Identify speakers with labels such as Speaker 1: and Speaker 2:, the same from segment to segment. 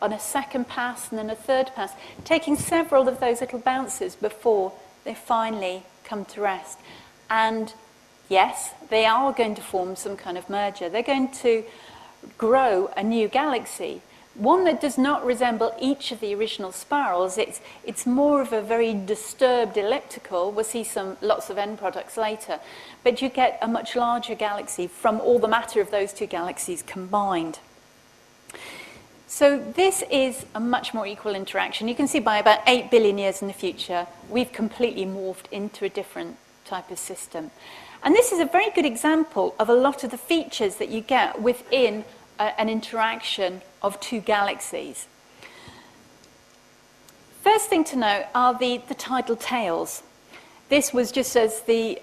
Speaker 1: on a second pass and then a third pass, taking several of those little bounces before they finally come to rest. And yes, they are going to form some kind of merger. They're going to grow a new galaxy, one that does not resemble each of the original spirals. It's more of a very disturbed elliptical. We'll see lots of end products later. But you get a much larger galaxy from all the matter of those two galaxies combined. So this is a much more equal interaction. You can see by about 8 billion years in the future, we've completely morphed into a different type of system. And this is a very good example of a lot of the features that you get within an interaction of two galaxies. First thing to note are the tidal tails. This was just as the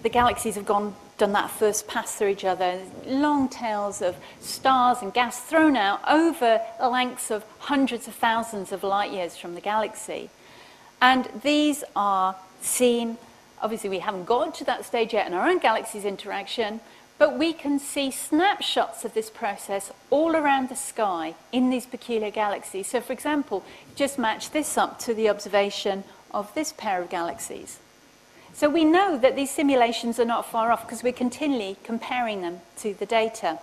Speaker 1: galaxies have done that first pass through each other, long tails of stars and gas thrown out over the lengths of hundreds of thousands of light years from the galaxy. And these are seen, obviously we haven't gotten to that stage yet in our own galaxy's interaction, but we can see snapshots of this process all around the sky in these peculiar galaxies. So for example, just match this up to the observation of this pair of galaxies. So we know that these simulations are not far off because we're continually comparing them to the data.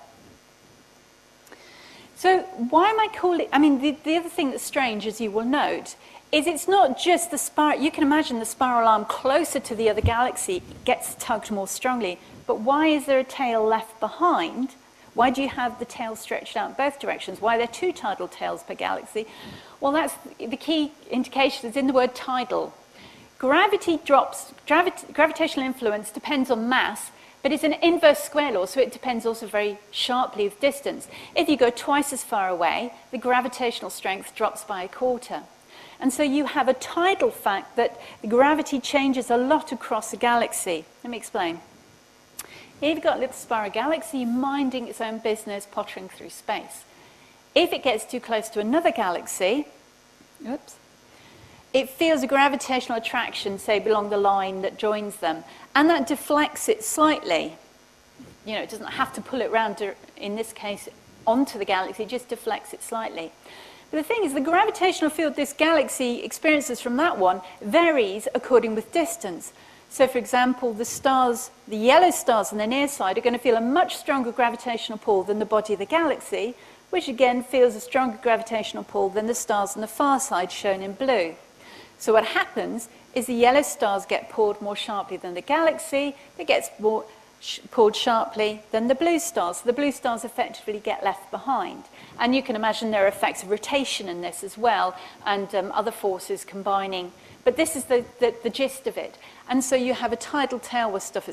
Speaker 1: So why am I calling, the other thing that's strange, as you will note, is it's not just the spiral. You can imagine the spiral arm closer to the other galaxy gets tugged more strongly. But why is there a tail left behind? Why do you have the tail stretched out in both directions? Why are there two tidal tails per galaxy? Well, that's the key indication is in the word tidal. Gravitational influence depends on mass, but it's an inverse square law, so it depends also very sharply with distance. If you go twice as far away, the gravitational strength drops by a quarter. And so you have a tidal fact that the gravity changes a lot across a galaxy. Let me explain. Here you've got a little spiral galaxy minding its own business, pottering through space. If it gets too close to another galaxy, it feels a gravitational attraction, say, along the line that joins them, and that deflects it slightly. You know, it doesn't have to pull it round, in this case, onto the galaxy, it just deflects it slightly. But the thing is, the gravitational field this galaxy experiences from that one varies according with distance. So, for example, the yellow stars on the near side are going to feel a much stronger gravitational pull than the body of the galaxy, which again feels a stronger gravitational pull than the stars on the far side, shown in blue. So what happens is the yellow stars get pulled more sharply than the galaxy, it gets more pulled sharply than the blue stars. So the blue stars effectively get left behind. And you can imagine there are effects of rotation in this as well, and other forces combining. But this is the gist of it. And so you have a tidal tail where stuff is